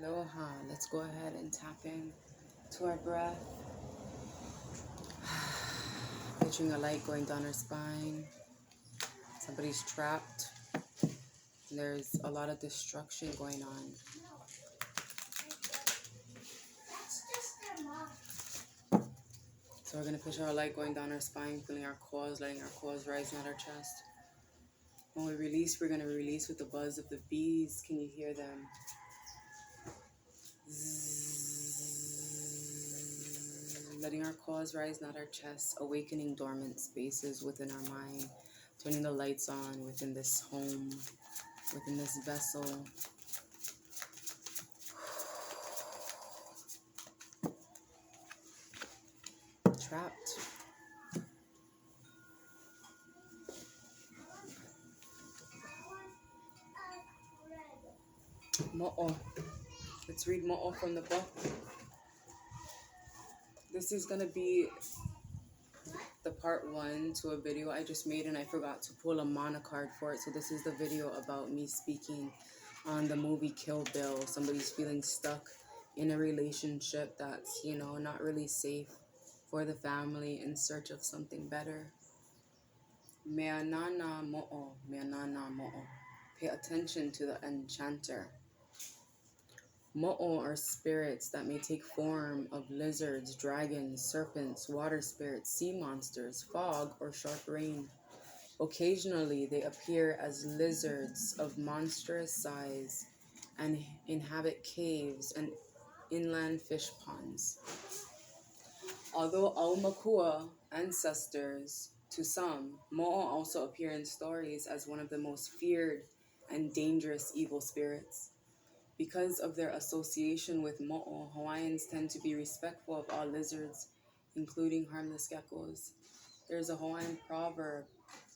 Aloha. Let's go ahead and tap in to our breath. Picturing a light going down our spine. Somebody's trapped. There's a lot of destruction going on. So we're going to picture our light going down our spine, feeling our cores, letting our cores rise, not our chest. When we release, we're going to release with the buzz of the bees. Can you hear them? Letting our cause rise, not our chest, awakening dormant spaces within our mind, turning the lights on within this home, within this vessel. Trapped. Mo'o. Let's read Mo'o from the book. This is going to be the part 1 to a video I just made, and I forgot to pull a mana card for it. So this is the video about me speaking on the movie Kill Bill. Somebody's feeling stuck in a relationship that's, not really safe for the family, in search of something better. Meanana mo'o, meanana mo'o. Pay attention to the enchanter. Mo'o are spirits that may take form of lizards, dragons, serpents, water spirits, sea monsters, fog, or sharp rain. Occasionally, they appear as lizards of monstrous size and inhabit caves and inland fish ponds. Although Aumakua ancestors to some, Mo'o also appear in stories as one of the most feared and dangerous evil spirits. Because of their association with Mo'o, Hawaiians tend to be respectful of all lizards, including harmless geckos. There's a Hawaiian proverb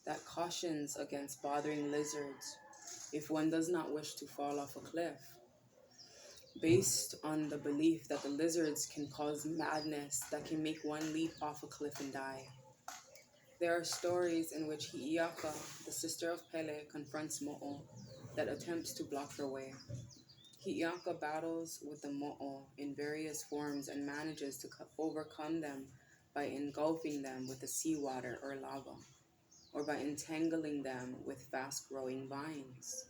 that cautions against bothering lizards if one does not wish to fall off a cliff, based on the belief that the lizards can cause madness that can make one leap off a cliff and die. There are stories in which Hi'iaka, the sister of Pele, confronts Mo'o that attempts to block her way. Hi'iaka battles with the Mo'o in various forms and manages to overcome them by engulfing them with the seawater or lava, or by entangling them with fast-growing vines.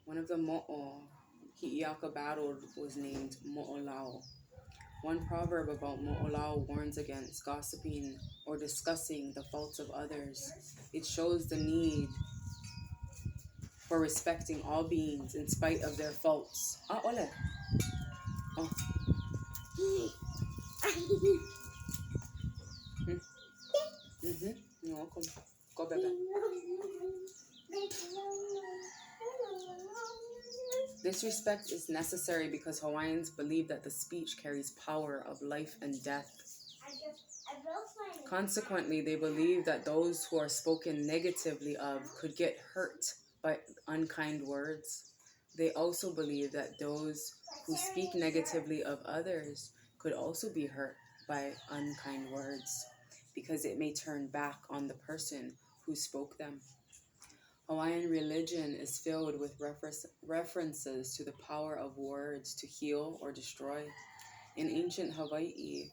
One of the Mo'o Hi'iaka battled was named Mo'olao. One proverb about Mo'olao warns against gossiping or discussing the faults of others. It shows the need for respecting all beings in spite of their faults. Ole. Oh. You're welcome. Go, baby. This respect is necessary because Hawaiians believe that the speech carries power of life and death. Consequently, they believe that those who are spoken negatively of could get hurt by unkind words. They also believe that those who speak negatively of others could also be hurt by unkind words, because it may turn back on the person who spoke them. Hawaiian religion is filled with references to the power of words to heal or destroy. In ancient Hawaii,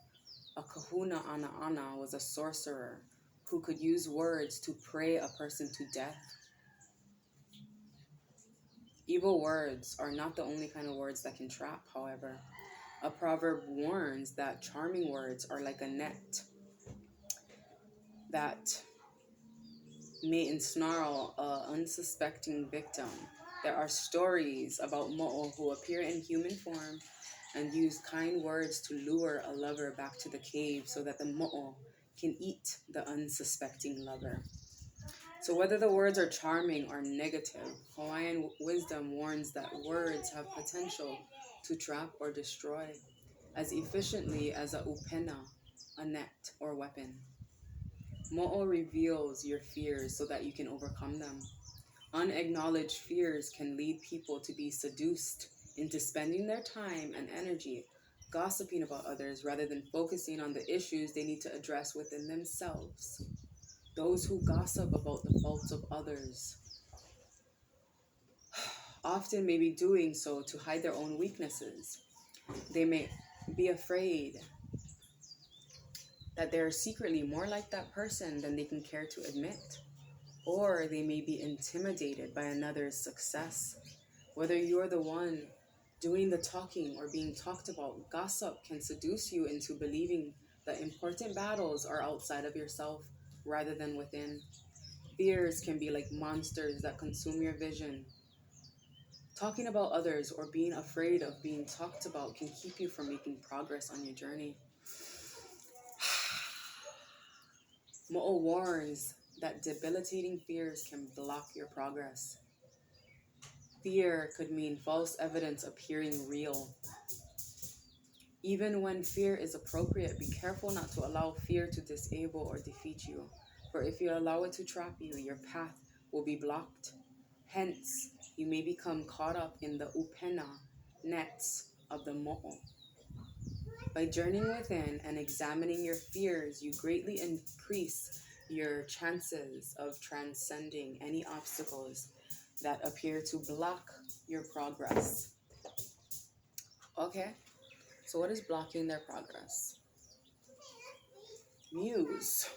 a kahuna ana was a sorcerer who could use words to pray a person to death. Evil words are not the only kind of words that can trap, however. A proverb warns that charming words are like a net that may ensnarl an unsuspecting victim. There are stories about Mo'o who appear in human form and use kind words to lure a lover back to the cave so that the Mo'o can eat the unsuspecting lover. So whether the words are charming or negative, Hawaiian wisdom warns that words have potential to trap or destroy as efficiently as a upena, a net or weapon. Mo'o reveals your fears so that you can overcome them. Unacknowledged fears can lead people to be seduced into spending their time and energy gossiping about others rather than focusing on the issues they need to address within themselves. Those who gossip about the faults of others often may be doing so to hide their own weaknesses. They may be afraid that they're secretly more like that person than they can care to admit. Or they may be intimidated by another's success. Whether you're the one doing the talking or being talked about, gossip can seduce you into believing that important battles are outside of yourself rather than within. Fears can be like monsters that consume your vision. Talking about others or being afraid of being talked about can keep you from making progress on your journey. Mo'o warns that debilitating fears can block your progress. Fear could mean false evidence appearing real. Even when fear is appropriate, be careful not to allow fear to disable or defeat you. For if you allow it to trap you, your path will be blocked. Hence, you may become caught up in the upena nets of the mo'o. By journeying within and examining your fears, you greatly increase your chances of transcending any obstacles that appear to block your progress. Okay, so what is blocking their progress? Muse.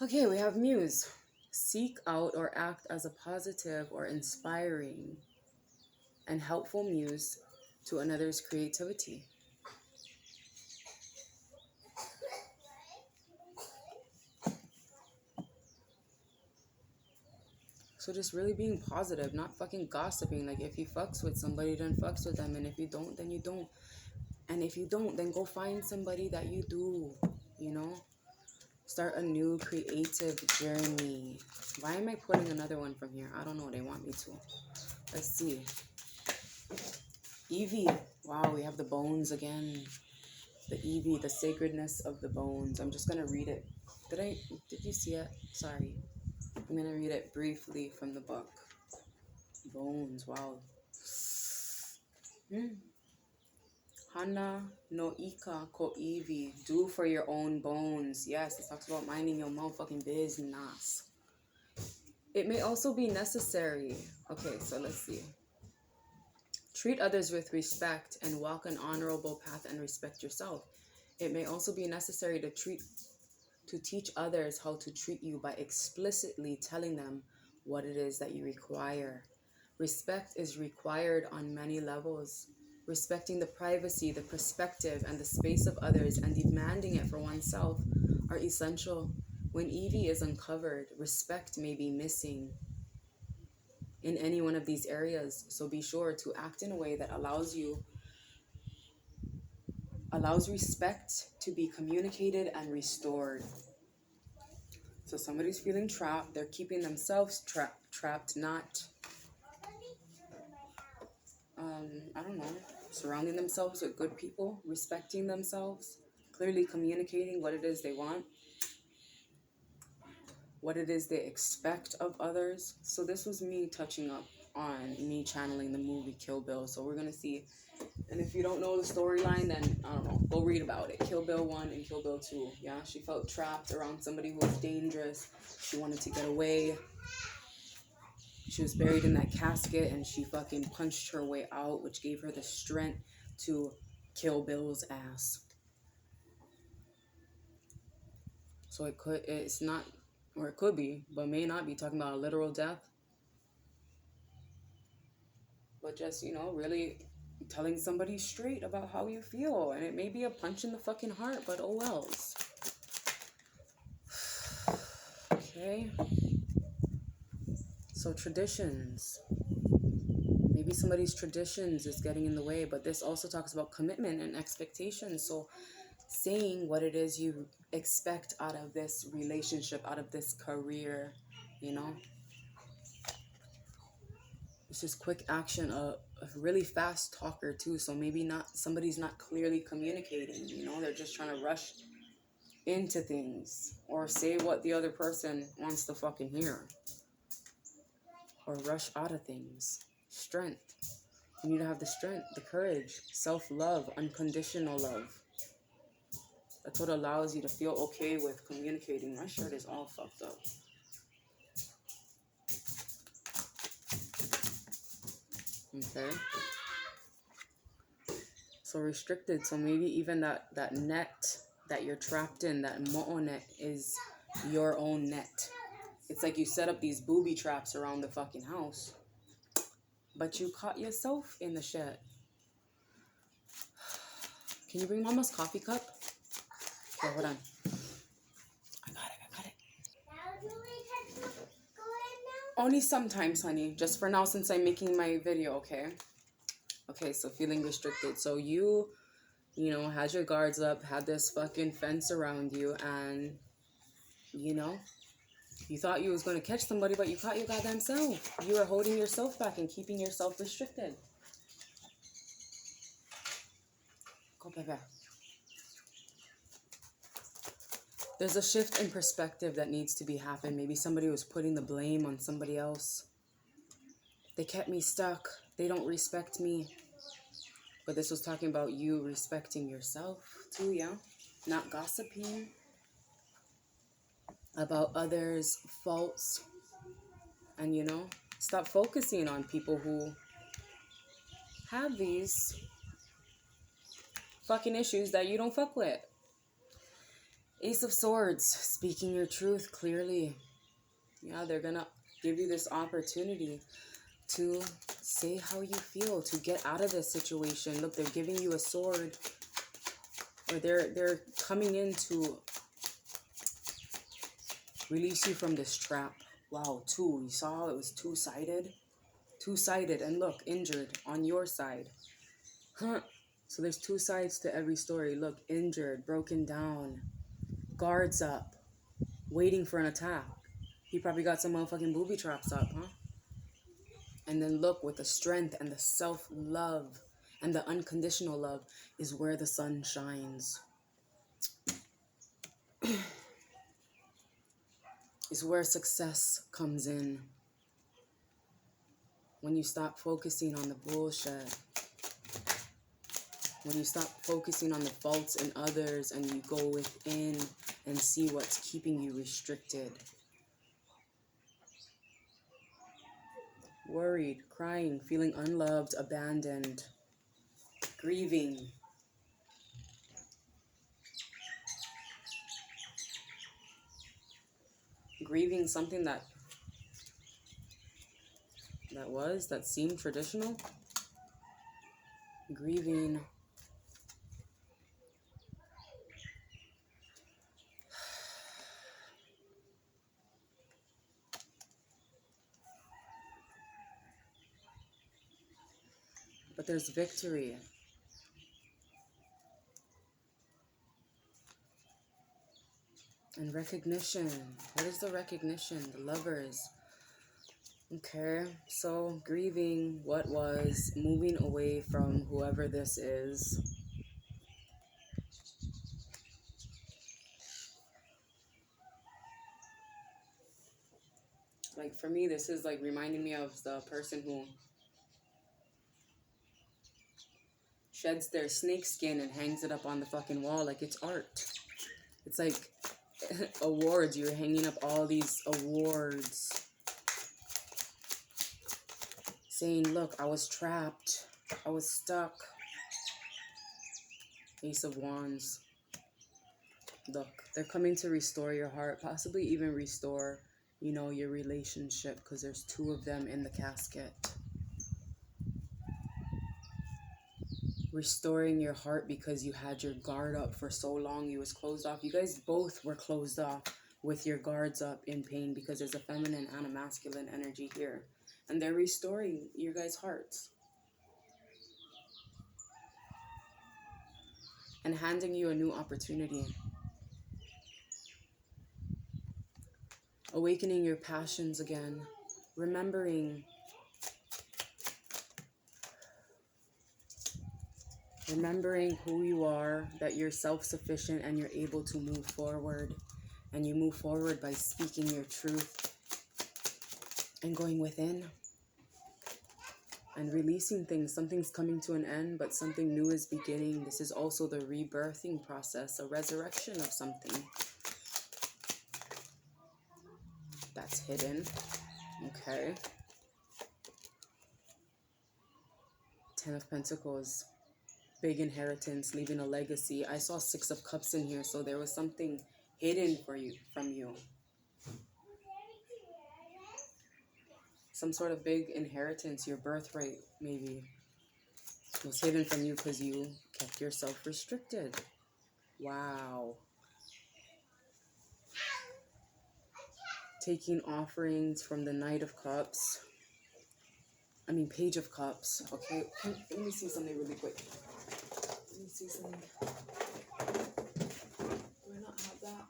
Okay, we have muse. Seek out or act as a positive or inspiring and helpful muse to another's creativity. So just really being positive, not fucking gossiping. Like if you fucks with somebody, then fucks with them. And if you don't, then you don't. And if you don't, then go find somebody that you do, you know? Start a new creative journey. Why am I putting another one from here? I don't know. They want me to. Let's see. Evie. Wow, we have the bones again. The Evie, the sacredness of the bones. I'm just going to read it. Did you see it? Sorry. I'm going to read it briefly from the book. Bones, wow. Hana no ika ko Evie. Do for your own bones. Yes, it talks about minding your motherfucking business. It may also be necessary. Okay, so let's see. Treat others with respect and walk an honorable path and respect yourself. It may also be necessary to teach others how to treat you by explicitly telling them what it is that you require. Respect is required on many levels. Respecting the privacy, the perspective, and the space of others and demanding it for oneself are essential. When Evie is uncovered, respect may be missing in any one of these areas, so be sure to act in a way that allows respect to be communicated and restored. So somebody's feeling trapped, they're keeping themselves trapped, not I don't know, surrounding themselves with good people, respecting themselves, clearly communicating what it is they want, what it is they expect of others. So this was me touching up on me channeling the movie Kill Bill. So we're going to see. And if you don't know the storyline, then, I don't know, go read about it. Kill Bill 1 and Kill Bill 2. Yeah, she felt trapped around somebody who was dangerous. She wanted to get away. She was buried in that casket and she fucking punched her way out, which gave her the strength to kill Bill's ass. So it's not, or it could be, but may not be talking about a literal death. But just, you know, really telling somebody straight about how you feel. And it may be a punch in the fucking heart, but oh wells. Okay. So traditions. Maybe somebody's traditions is getting in the way, but this also talks about commitment and expectations. So saying what it is you expect out of this relationship, out of this career, you know. It's just quick action, a really fast talker too. So maybe somebody's not clearly communicating, you know. They're just trying to rush into things or say what the other person wants to fucking hear. Or rush out of things. Strength. You need to have the strength, the courage, self-love, unconditional love. That's what allows you to feel okay with communicating. My shirt is all fucked up. Okay. So restricted. So maybe even that net that you're trapped in, that mo'o net, is your own net. It's like you set up these booby traps around the fucking house, but you caught yourself in the shit. Can you bring mama's coffee cup? Okay, hold on. I got it. Only sometimes, honey. Just for now, since I'm making my video, okay? Okay, so feeling restricted. So you know, had your guards up, had this fucking fence around you, and, you know, you thought you was going to catch somebody, but you caught your goddamn self. You were holding yourself back and keeping yourself restricted. Go, Pepe. There's a shift in perspective that needs to be happened. Maybe somebody was putting the blame on somebody else. They kept me stuck. They don't respect me. But this was talking about you respecting yourself too, yeah? Not gossiping about others' faults. And, you know, stop focusing on people who have these fucking issues that you don't fuck with. Ace of Swords, speaking your truth clearly. Yeah, they're gonna give you this opportunity to say how you feel, to get out of this situation. Look, they're giving you a sword, or they're coming in to release you from this trap. Wow, two. You saw how it was two-sided? Two-sided, and look, injured on your side. Huh. So there's two sides to every story. Look, injured, broken down, guards up, waiting for an attack. He probably got some motherfucking booby traps up, huh? And then look, with the strength and the self-love and the unconditional love is where the sun shines. Is where success comes in. When you stop focusing on the bullshit. When you stop focusing on the faults in others and you go within and see what's keeping you restricted. Worried, crying, feeling unloved, abandoned, grieving. Grieving something that seemed traditional. Grieving but there's victory. And recognition. What is the recognition? The Lovers. Okay, so grieving what was, moving away from whoever this is. Like for me, this is like reminding me of the person who sheds their snake skin and hangs it up on the fucking wall like it's art. It's like awards. You're hanging up all these awards saying, look, I was trapped. I was stuck. Ace of Wands. Look, they're coming to restore your heart, possibly even restore, you know, your relationship, because there's two of them in the casket. Restoring your heart because you had your guard up for so long. You was closed off. You guys both were closed off with your guards up in pain because there's a feminine and a masculine energy here. And they're restoring your guys' hearts. And handing you a new opportunity. Awakening your passions again. Remembering who you are, that you're self-sufficient and you're able to move forward. And you move forward by speaking your truth and going within and releasing things. Something's coming to an end, but something new is beginning. This is also the rebirthing process, a resurrection of something that's hidden. Okay. Ten of Pentacles. Big inheritance, leaving a legacy. I saw Six of Cups in here, so there was something hidden from you. Some sort of big inheritance, your birthright maybe, was hidden from you because you kept yourself restricted. Wow. Taking offerings from the Knight of Cups. Page of Cups. Okay, let me see something really quick. Let me see something. Do I not have that?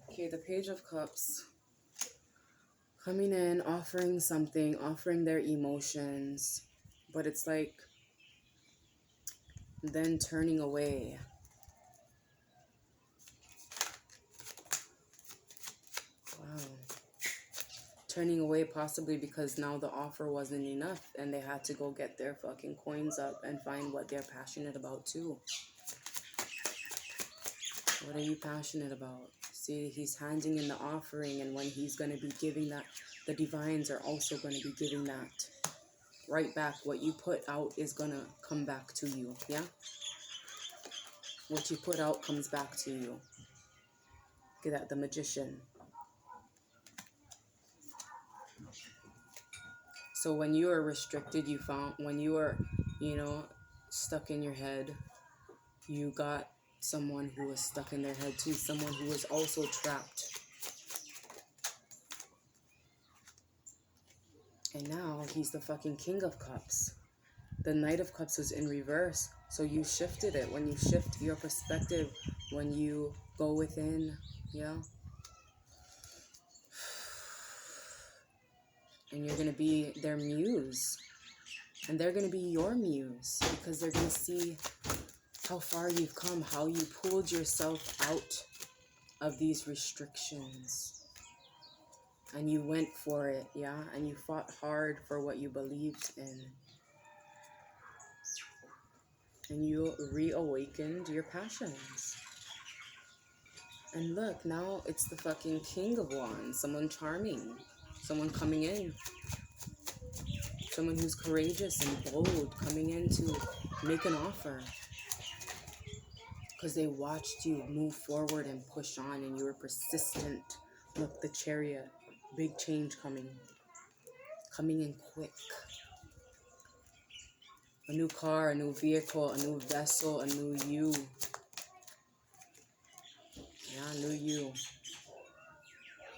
Okay, the Page of Cups. Coming in, offering something, offering their emotions. But it's like, then turning away. Wow. Turning away possibly because now the offer wasn't enough and they had to go get their fucking coins up and find what they're passionate about too. What are you passionate about? See, he's handing in the offering, and when he's going to be giving that, the divines are also going to be giving that right back. What you put out is going to come back to you, yeah? What you put out comes back to you. Look at that, the Magician. So when you are restricted, when you are, stuck in your head, you got someone who was stuck in their head too, someone who was also trapped. And now he's the fucking King of Cups. The Knight of Cups is in reverse. So you shifted it. When you shift your perspective, when you go within, yeah. And you're going to be their muse. And they're going to be your muse. Because they're going to see how far you've come. How you pulled yourself out of these restrictions. And you went for it, yeah? And you fought hard for what you believed in. And you reawakened your passions. And look, now it's the fucking King of Wands. Someone charming. Someone coming in. Someone who's courageous and bold, coming in to make an offer. Because they watched you move forward and push on, and you were persistent. Look, the Chariot. Big change coming. Coming in quick. A new car, a new vehicle, a new vessel, a new you. Yeah, new you.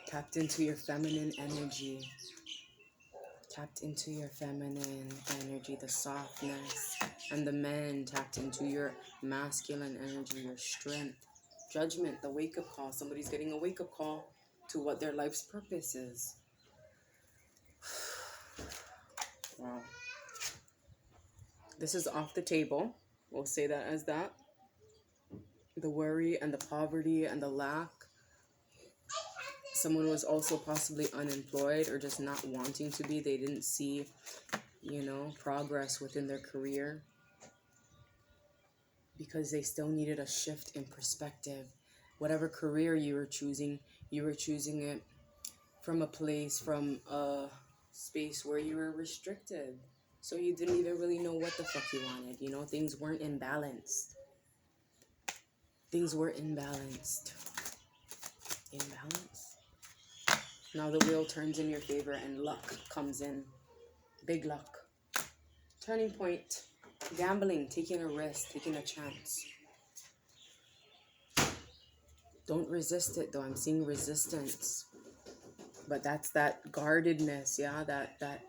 Tapped into your feminine energy. Tapped into your feminine energy, the softness. And the men tapped into your masculine energy, your strength. Judgment, the wake-up call. Somebody's getting a wake-up call to what their life's purpose is. Wow. This is off the table. We'll say that as that. The worry and the poverty and the lack. Someone was also possibly unemployed or just not wanting to be. They didn't see, progress within their career. Because they still needed a shift in perspective. Whatever career you were choosing it from a place, from a space where you were restricted. So you didn't even really know what the fuck you wanted. Things weren't imbalanced. Things were imbalanced. Imbalance. Now the wheel turns in your favor and luck comes in. Big luck. Turning point. Gambling. Taking a risk. Taking a chance. Don't resist it though. I'm seeing resistance. But that's that guardedness. Yeah. That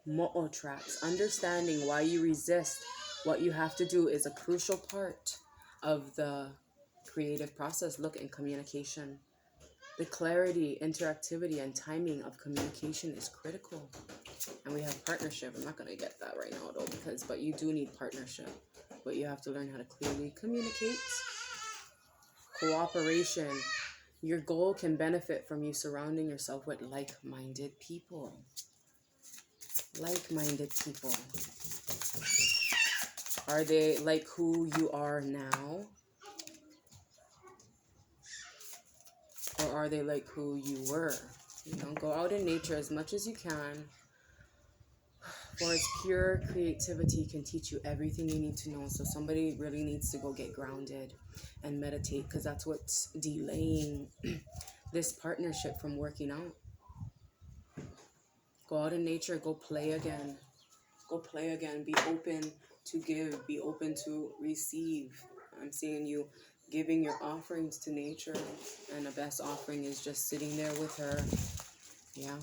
mo'o traps. Understanding why you resist. What you have to do is a crucial part of the creative process. Look, in communication. The clarity, interactivity, and timing of communication is critical. And we have partnership. I'm not going to get that right now, though, but you do need partnership. But you have to learn how to clearly communicate. Cooperation. Your goal can benefit from you surrounding yourself with like-minded people. Like-minded people. Are they like who you are now? Or are they like who you were? Go out in nature as much as you can. For its pure creativity can teach you everything you need to know. So somebody really needs to go get grounded and meditate, because that's what's delaying this partnership from working out. Go out in nature, go play again. Go play again. Be open to give. Be open to receive. I'm seeing you giving your offerings to nature. And the best offering is just sitting there with her. Yeah.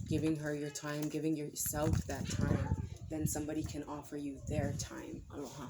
Giving her your time. Giving yourself that time. Then somebody can offer you their time. Aloha.